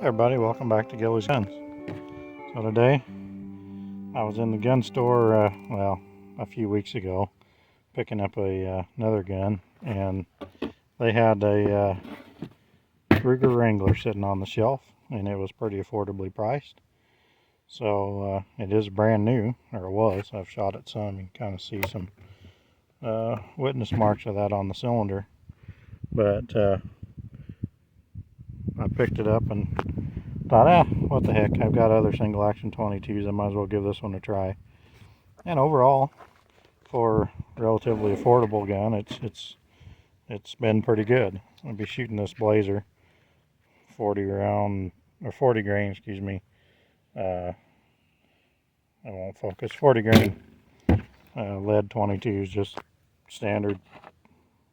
Hey everybody, welcome back to Gilly's Guns. So today, I was in the gun store, a few weeks ago, picking up another gun, and they had a Ruger Wrangler sitting on the shelf, and it was pretty affordably priced. So it is brand new, or it was. I've shot it some. You can kind of see some witness marks of that on the cylinder. But I picked it up and thought, what the heck, I've got other single action 22s, I might as well give this one a try. And overall, for a relatively affordable gun, it's been pretty good. I'll be shooting this Blazer 40 grain, excuse me. I won't focus. 40 grain lead 22s, just standard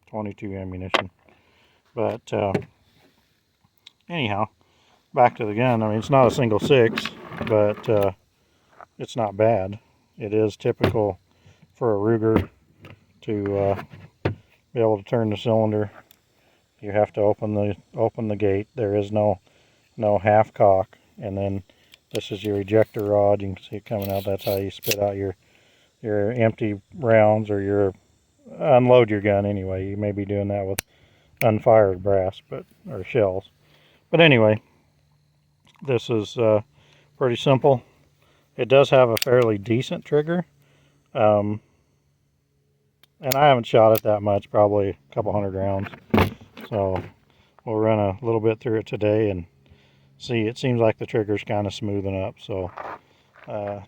22 ammunition. But anyhow, back to the gun. I mean, it's not a single six, but it's not bad. It is typical for a Ruger to be able to turn the cylinder. You have to open the gate. There is no half cock, and then this is your ejector rod. You can see it coming out. That's how you spit out your empty rounds, or your unload your gun anyway. You may be doing that with unfired brass, or shells. But anyway, this is pretty simple. It does have a fairly decent trigger. And I haven't shot it that much, probably a couple hundred rounds. So we'll run a little bit through it today and see. It seems like the trigger's kind of smoothing up. So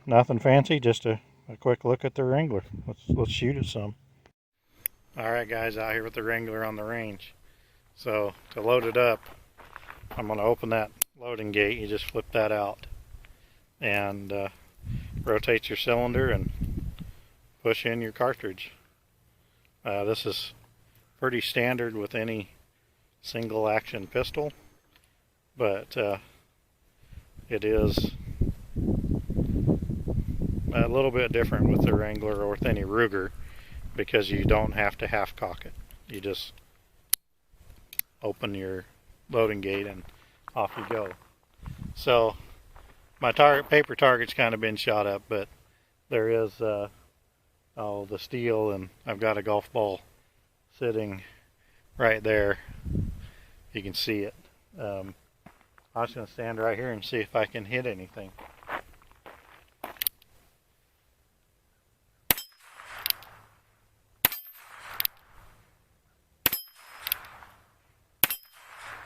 nothing fancy, just a quick look at the Wrangler. Let's shoot it some. Alright guys, out here with the Wrangler on the range. So to load it up, I'm going to open that loading gate. You just flip that out and rotate your cylinder and push in your cartridge. This is pretty standard with any single action pistol, but it is a little bit different with the Wrangler or with any Ruger, because you don't have to half cock it. You just open your loading gate and off you go. So my paper target's kind of been shot up, but there is the steel, and I've got a golf ball sitting right there. You can see it. I'm just going to stand right here and see if I can hit anything.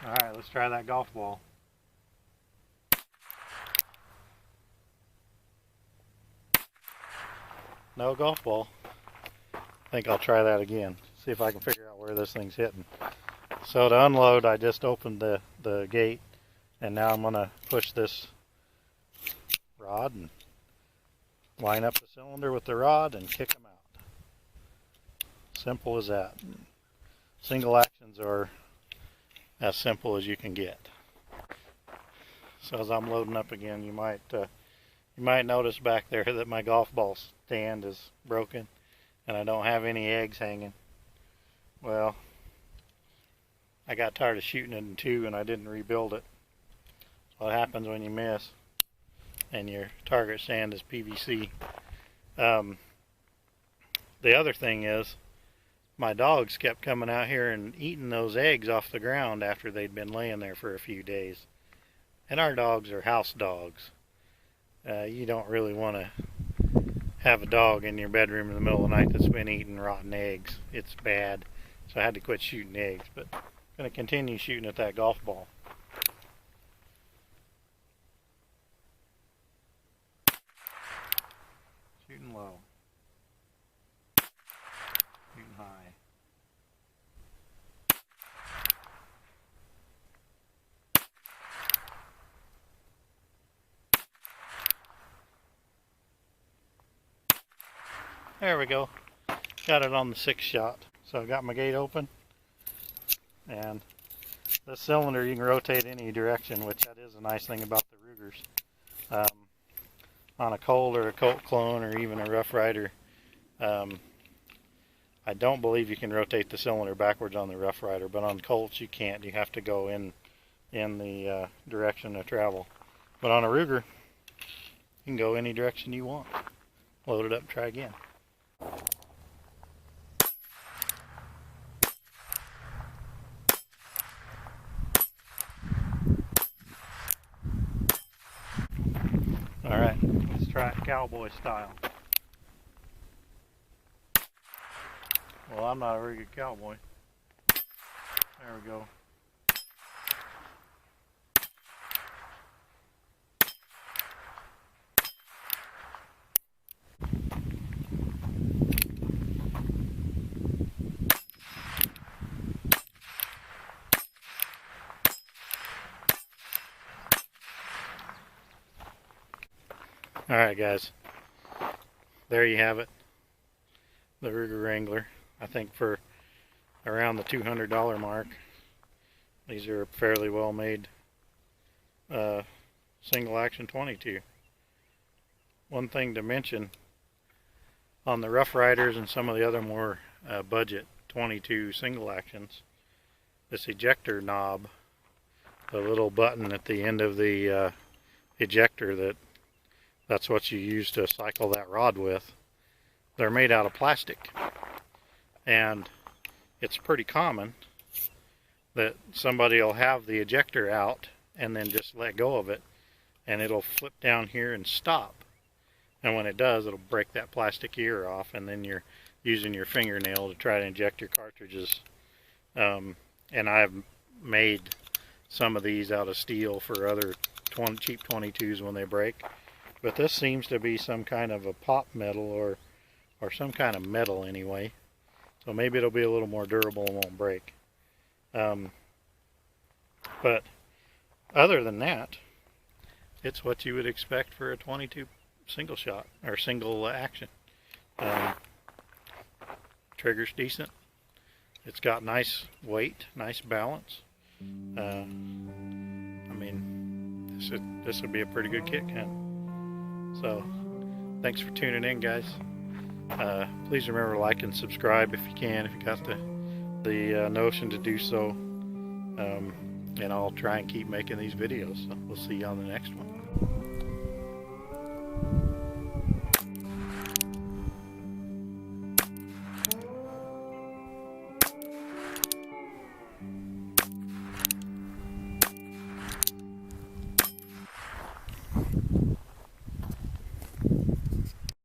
Alright, let's try that golf ball. No golf ball. I think I'll try that again. See if I can figure out where this thing's hitting. So to unload, I just opened the gate, and now I'm going to push this rod and line up the cylinder with the rod and kick them out. Simple as that. Single actions are as simple as you can get. So as I'm loading up again, you might notice back there that my golf ball stand is broken and I don't have any eggs hanging. Well, I got tired of shooting it in two and I didn't rebuild it. That's what happens when you miss and your target stand is PVC. The other thing is, my dogs kept coming out here and eating those eggs off the ground after they'd been laying there for a few days. And our dogs are house dogs. You don't really want to have a dog in your bedroom in the middle of the night that's been eating rotten eggs. It's bad. So I had to quit shooting eggs, but I'm going to continue shooting at that golf ball. Shooting low. Shooting high. There we go. Got it on the 6th shot. So I got my gate open, and the cylinder you can rotate any direction, which that is a nice thing about the Rugers. On a Colt or a Colt clone or even a Rough Rider, I don't believe you can rotate the cylinder backwards on the Rough Rider, but on Colts you can't. You have to go in in the direction of travel. But on a Ruger, you can go any direction you want. Load it up and try again. Alright, let's try it cowboy style. Well, I'm not a very good cowboy. There we go. Alright guys, there you have it, the Ruger Wrangler. I think for around the $200 mark, these are fairly well made single action 22. One thing to mention, on the Rough Riders and some of the other more budget 22 single actions, this ejector knob, the little button at the end of the ejector, that's what you use to cycle that rod with, they're made out of plastic. And it's pretty common that somebody will have the ejector out and then just let go of it, and it'll flip down here and stop. And when it does, it'll break that plastic ear off, and then you're using your fingernail to try to inject your cartridges. And I've made some of these out of steel for other cheap 22s when they break. But this seems to be some kind of a pop metal or some kind of metal anyway. So maybe it'll be a little more durable and won't break. But other than that, it's what you would expect for a 22 single shot or single action. Trigger's decent. It's got nice weight, nice balance. I mean, this would be a pretty good kick hunt. So, thanks for tuning in, guys. Please remember to like and subscribe if you can, if you got the notion to do so. And I'll try and keep making these videos. So we'll see you on the next one.